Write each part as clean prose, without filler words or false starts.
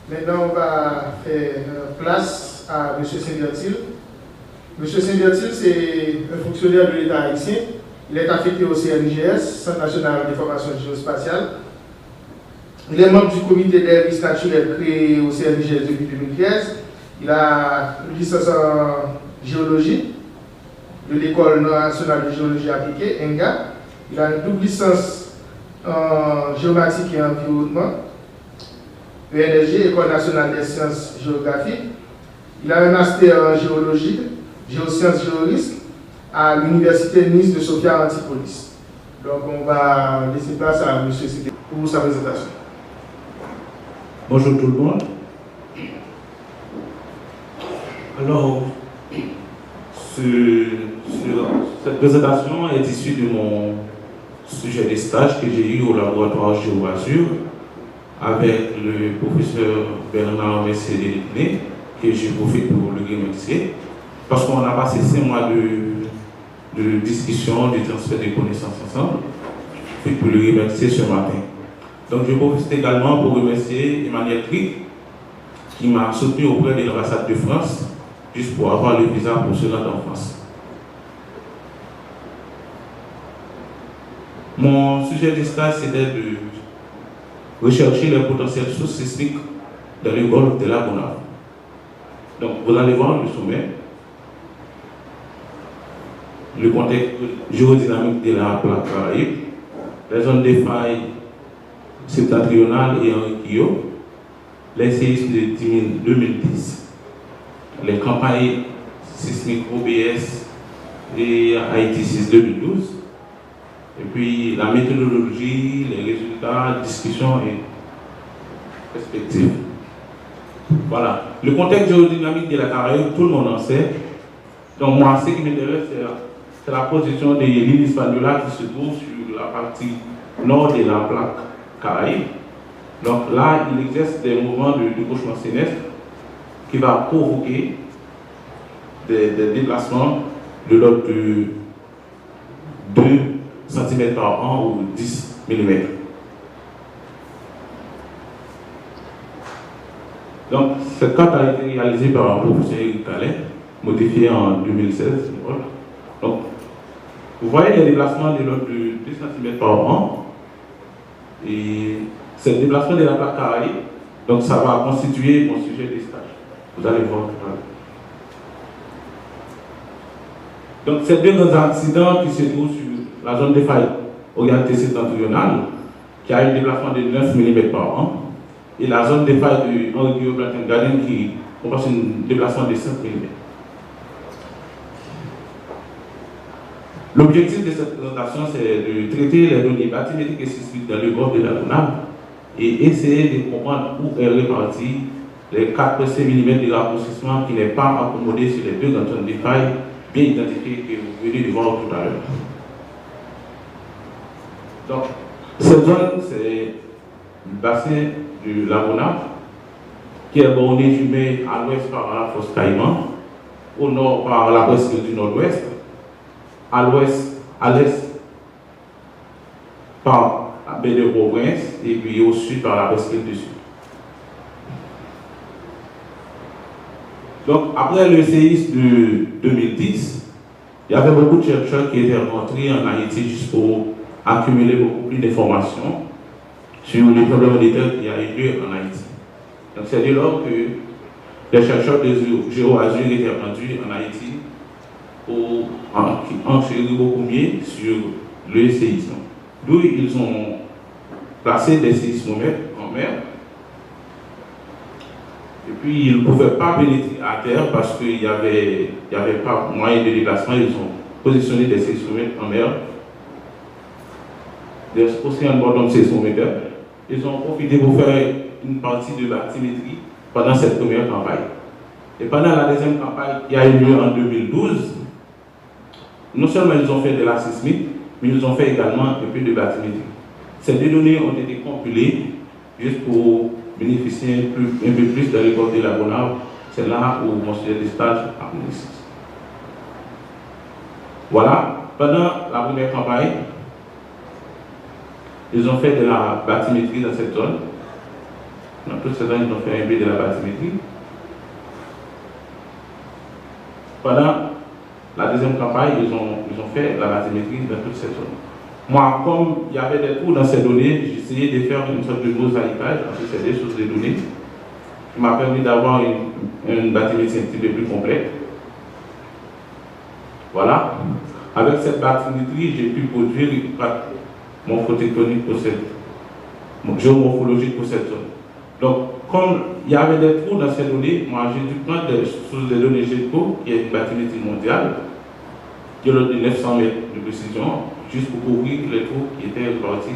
Maintenant, on va faire place à M. Saint-Bertil. M. Saint-Bertil, c'est un fonctionnaire de l'État haïtien. Il est affecté au CNGS, Centre national de formation géospatiale. Il est membre du comité des risques naturels créé au CNGS depuis 2013. Il a une licence en géologie de l'École nationale de géologie appliquée, ENGA. Il a une double licence en géomatique et environnement, ENSG, École nationale des sciences géographiques. Il a un master en géologie, géosciences, géorisques à l'université Nice de Sophia Antipolis. Donc on va laisser place à M. Cité pour sa présentation. Bonjour tout le monde. Alors, cette présentation est issue de mon sujet de stage que j'ai eu au laboratoire GeoAzur avec le professeur Bernard Messier-Déliné, que j'ai profité pour le remercier, parce qu'on a passé 5 mois de discussion, de transfert de connaissances ensemble, et pour le remercier ce matin. Donc je profite également pour remercier Emmanuel Cric, qui m'a soutenu auprès de l'ambassade de France, juste pour avoir le visa pour se rendre en France. Mon sujet de stage, c'était de rechercher les potentiels sources sismiques dans le golfe de la Gonave. Donc vous allez voir le sommet, le contexte géodynamique de la plaque Caraïbe, les zones de faille septentrionales et Enriquillo, les séismes de 2010, les campagnes sismiques OBS et Haïti 6 2012, et puis la méthodologie, les résultats, discussions et perspectives. Voilà. Le contexte géodynamique de la Caraïbe, tout le monde en sait. Donc moi, ce qui m'intéresse, c'est la position de l'île Hispaniola qui se trouve sur la partie nord de la plaque Caraïbe. Donc là, il existe des mouvements de gauchement sénestre qui va provoquer des déplacements de l'ordre de 2 cm par an ou 10 mm. Donc, cette carte a été réalisée par un professeur Eric Calais, modifiée en 2016. Donc, vous voyez les déplacements de l'ordre de 2 cm par an. Et ce déplacement de la plaque Caraïbe, donc ça va constituer mon sujet de stage. Vous allez voir tout à l'heure. Donc, ces deux grands accidents qui se trouvent sur la zone de faille orientée septentrionale, qui a un déplacement de 9 mm par an, et la zone de faille de Enriquillo Plantain Garden qui comporte un déplacement de 5 mm. L'objectif de cette présentation, c'est de traiter les données bathymétriques et sismiques dans le golfe de la Gonave et essayer de comprendre où est réparti les 4,5 mm de raccourcissement qui n'est pas accommodé sur les deux grandes zones de faille bien identifiées que vous venez de voir tout à l'heure. Donc, cette zone, c'est le bassin de la Gonave qui est borné du mai à l'ouest par la fosse Caïman, au nord par la presqu'île du nord-ouest, à l'ouest, à l'est par la baie de Provence et puis au sud par la presqu'île du sud. Donc après le séisme de 2010, il y avait beaucoup de chercheurs qui étaient rentrés en Haïti juste pour accumuler beaucoup plus d'informations sur les problèmes d'État qui a eu lieu en Haïti. Donc c'est dès lors que les chercheurs de GeoAzur étaient rendus en Haïti pour enchérir beaucoup mieux sur le séisme. D'où ils ont placé des séismomètres en mer. Et puis ils ne pouvaient pas pénétrer à terre parce qu'il n'y avait pas moyen de déplacement. Ils ont positionné des séismomètres en mer. Des océans bordant séismomètres. Ils ont profité pour faire une partie de bathymétrie pendant cette première campagne. Et pendant la deuxième campagne qui a eu lieu en 2012, non seulement ils ont fait de la sismique, mais ils ont fait également un peu de bathymétrie. Ces deux données ont été compilées juste pour bénéficier un peu plus de l'école de la Gonave. C'est là où mon sujet de stage a commencé. Voilà, pendant la première campagne, ils ont fait de la bathymétrie dans cette zone. Dans toutes ces zones, ils ont fait un B de la bathymétrie. Pendant la deuxième campagne, ils ont fait la bathymétrie dans toutes ces zones. Moi, comme il y avait des trous dans ces données, j'ai essayé de faire une sorte de mosaïquage entre ces deux sources de données, qui m'a permis d'avoir une bathymétrie un petit peu plus complète. Voilà. Avec cette bathymétrie, j'ai pu produire mon morphotectonique pour cette, géomorphologique pour cette zone. Donc, comme il y avait des trous dans ces données, moi j'ai dû prendre des sources de données GEDCO, qui est une bathymétrie mondiale, qui est de 900 mètres de précision, juste pour couvrir les trous qui étaient répartis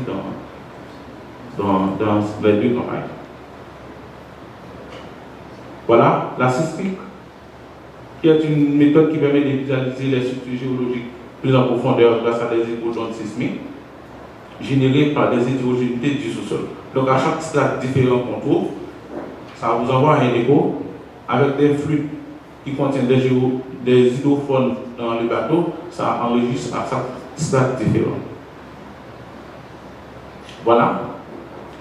dans les deux campagnes. Voilà, la sismique, qui est une méthode qui permet de visualiser les structures géologiques plus en profondeur grâce à des échos sismiques générés par des hétérogénéités du sous-sol. Donc à chaque stade différent qu'on trouve, ça va vous envoie un écho avec des flux qui contiennent des hydrophones dans le bateau, ça enregistre à chaque stade différent. Voilà.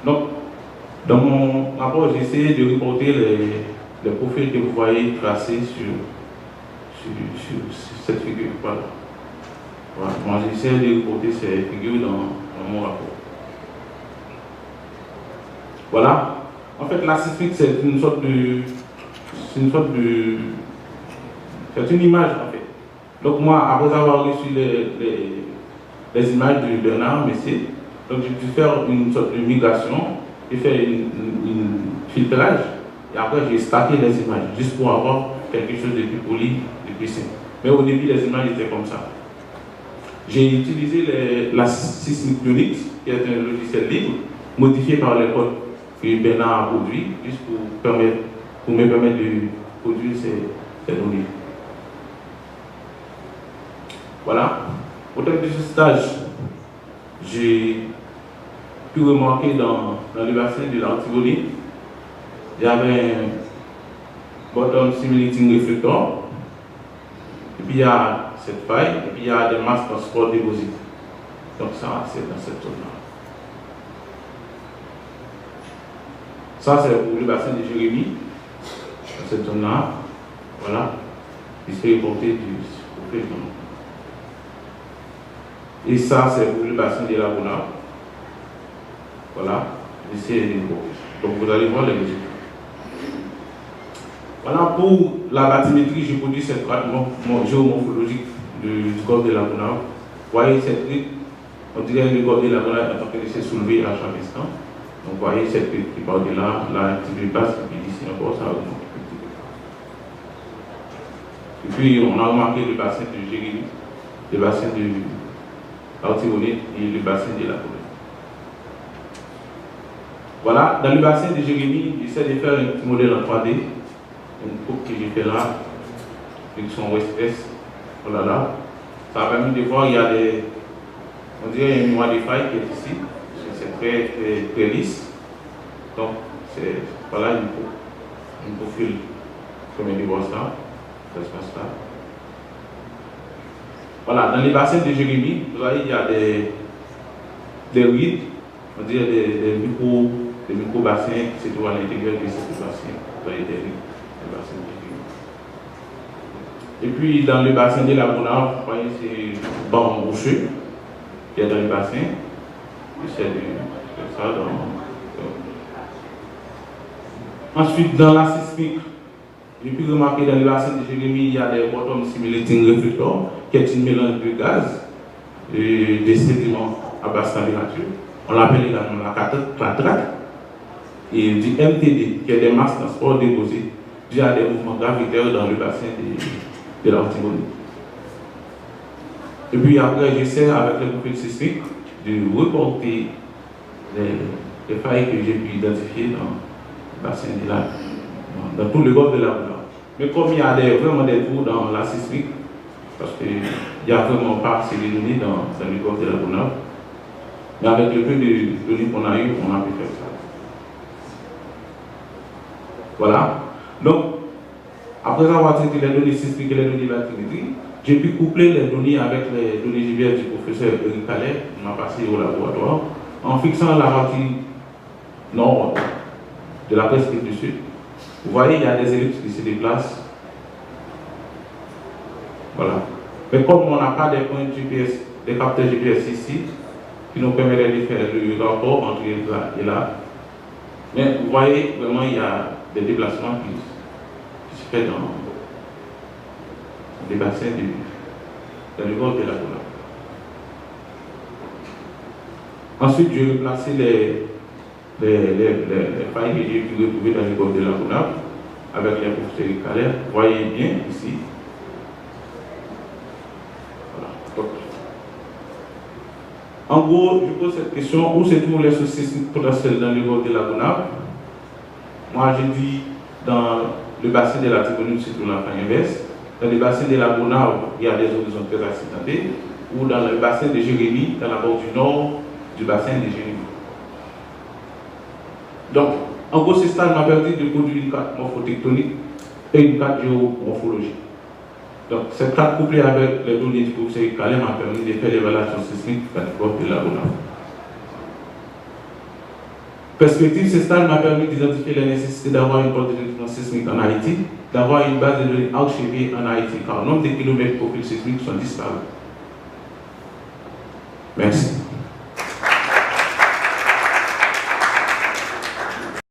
Donc, dans mon rapport, j'ai essayé de reporter les profils que vous voyez tracés sur cette figure. Voilà. Voilà. Moi, j'ai essayé de reporter ces figures dans mon rapport. Voilà. En fait, la sismique, c'est une sorte de. C'est une image, en fait. Donc, moi, après avoir reçu les images de Bernard Messier, donc j'ai pu faire une sorte de migration et faire un filtrage. Et après, j'ai stacké les images, juste pour avoir quelque chose de plus poli, de plus simple. Mais au début, les images étaient comme ça. J'ai utilisé la Sismic Unix, qui est un logiciel libre, modifié par les codes que Bernard a produit, juste pour me permettre de produire ces données. Voilà. Au terme de ce stage, j'ai pu remarquer dans le bassin de l'Artibonite, il y avait un bottom simulating reflector, et puis il y a cette faille, et puis il y a des masses transport déposées. Donc ça, c'est dans cette zone-là. Ça, c'est pour le bassin de Jérémie, dans cette zone-là. Voilà. Il s'est reporté du président. Et ça, c'est pour le bassin de la Bona. Voilà. Donc vous allez voir les résultats. Voilà, pour la bathymétrie, j'ai produit cette carte géomorphologique du corps de la Bona. Vous voyez cette brique, on dirait le corps de la Bona est en train de se soulever à chaque instant. Donc vous voyez cette brique qui part de là, un petit peu basse, et puis ici encore, ça remonte un petit peu. Et puis on a remarqué le bassin de Jérémie, le bassin de l'Artibonite et le bassin de la Bona. Voilà, dans le bassin de Jérémie, j'essaie de faire un petit modèle en 3D, une coupe que j'ai fait là, direction ouest-est, voilà là. Ça a permis de voir, il y a des, on dirait une noix de faille qui est ici, c'est très lisse. Donc, c'est, voilà une profil, comme on dit voir ça, ça se passe là. Voilà, dans les bassins de Jérémie, vous voyez, il y a des rides, on dirait des micro-bassins qui se trouvent à l'intérieur de ces bassins. Vous voyez des rides, des bassins de Jérémie. Et puis, dans le bassin de la Bona, vous voyez, c'est banc rocheux qui est dans le bassin. J'essaie de faire ça Ensuite, dans la sismique, j'ai pu remarquer dans le bassin de Jérémie, il y a des bottom simulating reflectors, qui est une mélange de gaz et de sédiments à basse température. On l'appelle également la catrate. Et du MTD, qui est des masses transport déposées dû à des mouvements gravitaires dans le bassin de l'Artibonite. Et puis après, j'essaie avec les profils sismiques de reporter les failles que j'ai pu identifier dans le bassin de la, dans tout le golfe de la Bona. Mais comme il y a vraiment des trous dans la sismique, parce qu'il n'y a vraiment pas assez de données dans le golfe de la Bona, mais avec le peu de données qu'on a eu, on a pu faire ça. Voilà. Donc, après avoir traité les données sismiques et les données de bathymétrie, j'ai pu coupler les données avec les données GBS du professeur Eric Calais, on a passé au laboratoire, en fixant la partie nord de la presqu'île du Sud. Vous voyez, il y a des ellipses qui se déplacent. Voilà. Mais comme on n'a pas des points GPS, des capteurs GPS ici, qui nous permettraient de faire le rapport entre là et là, mais vous voyez, vraiment, il y a des déplacements qui se font dans les bassins dans le bord de la Gonaïve. Ensuite, je vais placer les failles que j'ai pu retrouver dans le bord de la Gonaïve avec les professeurs Calais. Vous voyez bien ici. Voilà. En gros, je pose cette question, où se trouvent les sources potentielles dans le bord de la Gonaïve? Moi, je dis dans le bassin de la Tibonite, c'est la faille inverse. Dans le bassin de la Gonaïve, il y a des horizons très accidentés. Ou dans le bassin de Jérémie, dans la bord du nord du bassin de Jérémie. Donc, en gros, ce stade m'a permis de produire une carte morphotectonique et une carte géomorphologique. Donc, cette carte couplée avec les données du professeur Calais m'a permis de faire l'évaluation sismique dans le bord de la Gonaïve. Perspective, ce stade m'a permis d'identifier la nécessité d'avoir une coordination sismique en Haïti, d'avoir une base de données archivée en Haïti, car le nombre de kilomètres profils sismiques sont disparus. Merci.